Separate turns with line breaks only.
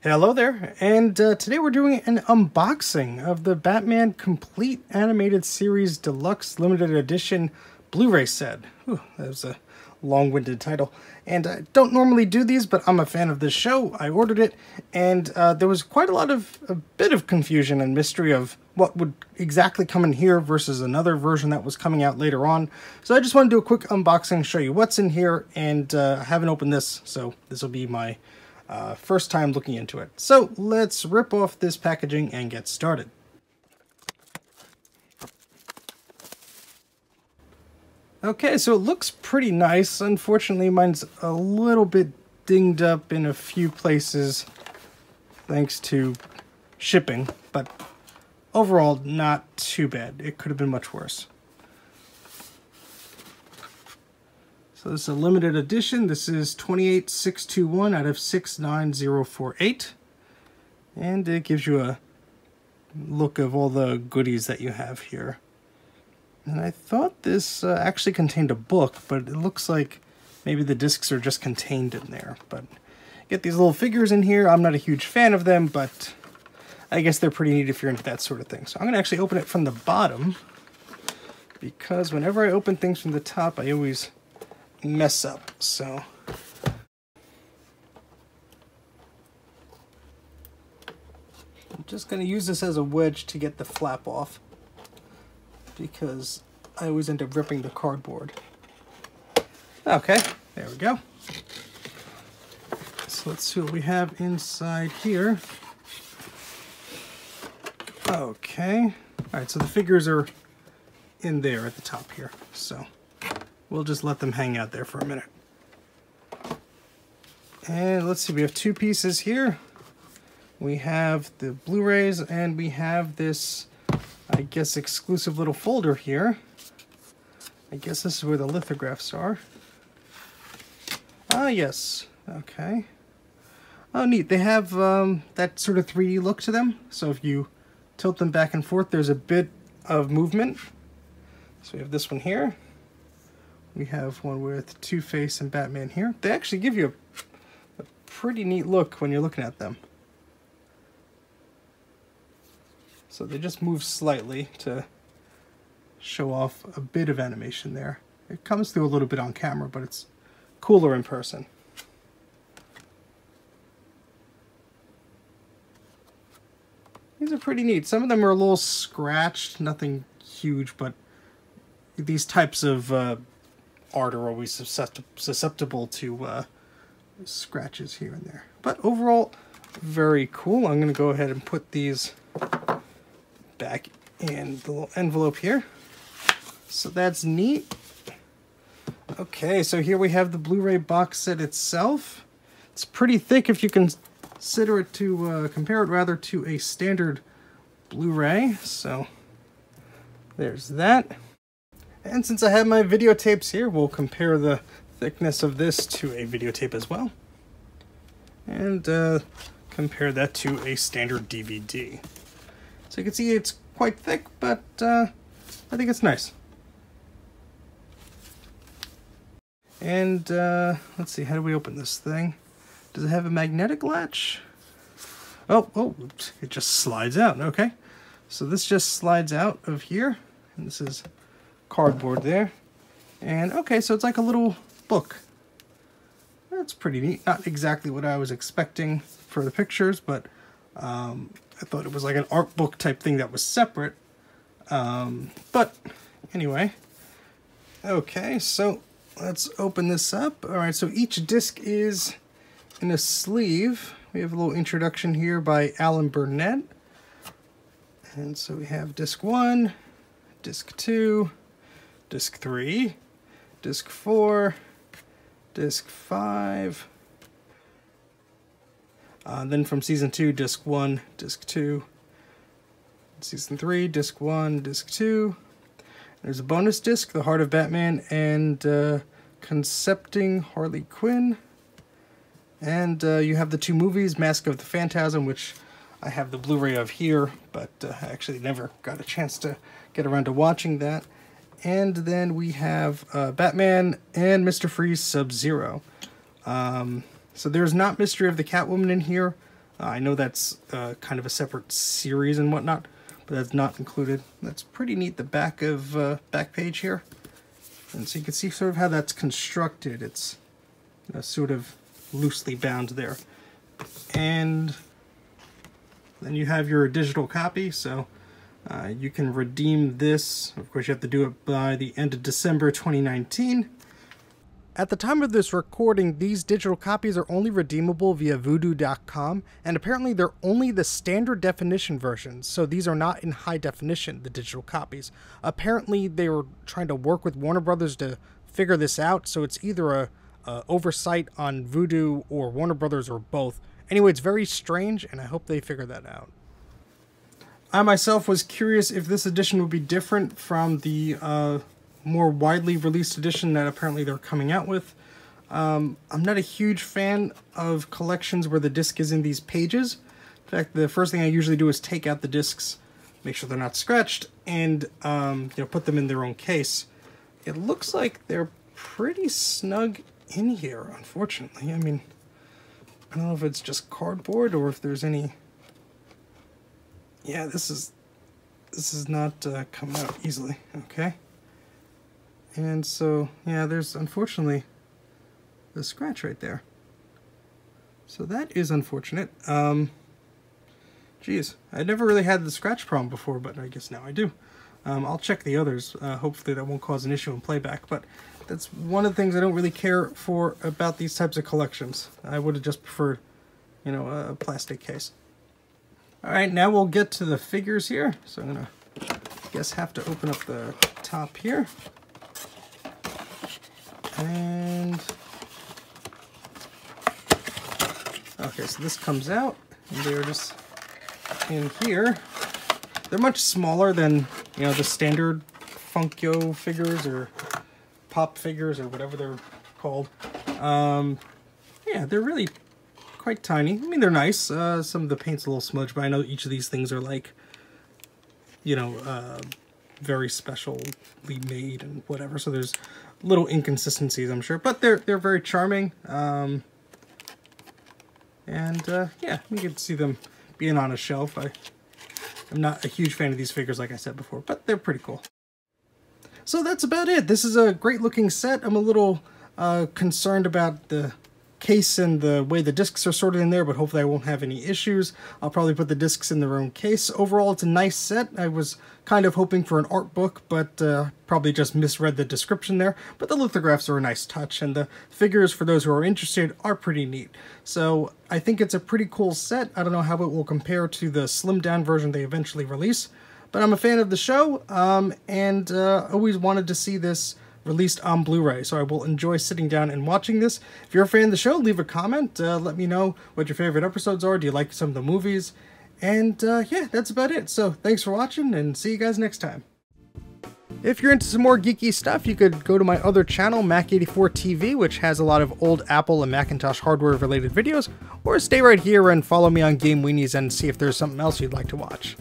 Hello there, and today we're doing an unboxing of the Batman Complete Animated Series Deluxe Limited Edition Blu-ray set. Whew, that was a long-winded title. And I don't normally do these, but I'm a fan of this show. I ordered it, and there was quite a bit of confusion and mystery of what would exactly come in here versus another version that was coming out later on. So I just want to do a quick unboxing, show you what's in here, and I haven't opened this, so this will be my first time looking into it. So let's rip off this packaging and get started. Okay, so it looks pretty nice. Unfortunately, mine's a little bit dinged up in a few places thanks to shipping, but overall not too bad. It could have been much worse. So this is a limited edition. This is 28621 out of 69048. And it gives you a look of all the goodies that you have here. And I thought this actually contained a book, but it looks like maybe the discs are just contained in there. But get these little figures in here. I'm not a huge fan of them, but I guess they're pretty neat if you're into that sort of thing. So I'm going to actually open it from the bottom, because whenever I open things from the top, I always mess up. So I'm just going to use this as a wedge to get the flap off, because I always end up ripping the cardboard. Okay, there we go. So let's see what we have inside here. Okay, alright, so the figures are in there at the top here, so we'll just let them hang out there for a minute. And let's see, we have two pieces here. We have the Blu-rays, and we have this, I guess, exclusive little folder here. I guess this is where the lithographs are. Ah, yes. Okay. Oh, neat. They have that sort of 3D look to them. So if you tilt them back and forth, there's a bit of movement. So we have this one here. We have one with Two-Face and Batman here. They actually give you a pretty neat look when you're looking at them. So they just move slightly to show off a bit of animation there. It comes through a little bit on camera, but it's cooler in person. These are pretty neat. Some of them are a little scratched, nothing huge, but these types of art are always susceptible to scratches here and there. But overall, very cool. I'm going to go ahead and put these back in the little envelope here. So that's neat. Okay, so here we have the Blu-ray box set itself. It's pretty thick if you consider it to compare it rather to a standard Blu-ray. So there's that. And since I have my videotapes here, we'll compare the thickness of this to a videotape as well. And compare that to a standard DVD. So you can see it's quite thick, but I think it's nice. And let's see, how do we open this thing? Does it have a magnetic latch? Oh, it just slides out. Okay, so this just slides out of here, and this is cardboard there. And okay, so it's like a little book. That's pretty neat. Not exactly what I was expecting for the pictures, but I thought it was like an art book type thing that was separate. But anyway, okay, so let's open this up. All right, so each disc is in a sleeve. We have a little introduction here by Alan Burnett. And so we have disc 1, disc 2, disc 3, disc 4, disc 5. Then from season 2, disc 1, disc 2. Season 3, disc 1, disc 2. There's a bonus disc, The Heart of Batman and Concepting Harley Quinn. And you have the two movies, Mask of the Phantasm, which I have the Blu-ray of here, but I actually never got a chance to get around to watching that. And then we have Batman and Mr. Freeze Sub-Zero. So there's not Mystery of the Catwoman in here. I know that's kind of a separate series and whatnot, but that's not included. That's pretty neat, the back of back page here. And so you can see sort of how that's constructed. It's sort of loosely bound there. And then you have your digital copy, so you can redeem this. Of course, you have to do it by the end of December 2019. At the time of this recording, these digital copies are only redeemable via voodoo.com, and apparently they're only the standard definition versions, so these are not in high definition, the digital copies. Apparently they were trying to work with Warner Brothers to figure this out, so it's either a oversight on Voodoo or Warner Brothers or both. Anyway, it's very strange, and I hope they figure that out. I myself was curious if this edition would be different from the more widely released edition that apparently they're coming out with. I'm not a huge fan of collections where the disc is in these pages. In fact, the first thing I usually do is take out the discs, make sure they're not scratched, and put them in their own case. It looks like they're pretty snug in here, unfortunately. I mean, I don't know if it's just cardboard or if there's any... Yeah, this is not coming out easily. Okay. And so, yeah, there's unfortunately the scratch right there. So that is unfortunate. Geez, I never really had the scratch problem before, but I guess now I do. I'll check the others. Hopefully that won't cause an issue in playback, but that's one of the things I don't really care for about these types of collections. I would have just preferred, a plastic case. Alright, now we'll get to the figures here. So I'm gonna, have to open up the top here. And okay, so this comes out, and they're just in here. They're much smaller than the standard Funko figures or pop figures or whatever they're called. Yeah, they're really quite tiny. I mean, they're nice. Some of the paint's a little smudged, but I know each of these things are like, very specially made and whatever. So there's little inconsistencies, I'm sure, but they're very charming. Yeah, you can see them being on a shelf. I'm not a huge fan of these figures, like I said before, but they're pretty cool. So that's about it. This is a great looking set. I'm a little concerned about the case and the way the discs are sorted in there, but hopefully I won't have any issues. I'll probably put the discs in their own case. Overall, it's a nice set. I was kind of hoping for an art book, but probably just misread the description there. But the lithographs are a nice touch, and the figures, for those who are interested, are pretty neat. So I think it's a pretty cool set. I don't know how it will compare to the slimmed down version they eventually release, but I'm a fan of the show, and always wanted to see this released on Blu-ray, so I will enjoy sitting down and watching this. If you're a fan of the show, leave a comment. Let me know what your favorite episodes are. Do you like some of the movies? And yeah, that's about it. So thanks for watching, and see you guys next time. If you're into some more geeky stuff, you could go to my other channel, Mac84 TV, which has a lot of old Apple and Macintosh hardware related videos, or stay right here and follow me on Game Weenies and see if there's something else you'd like to watch.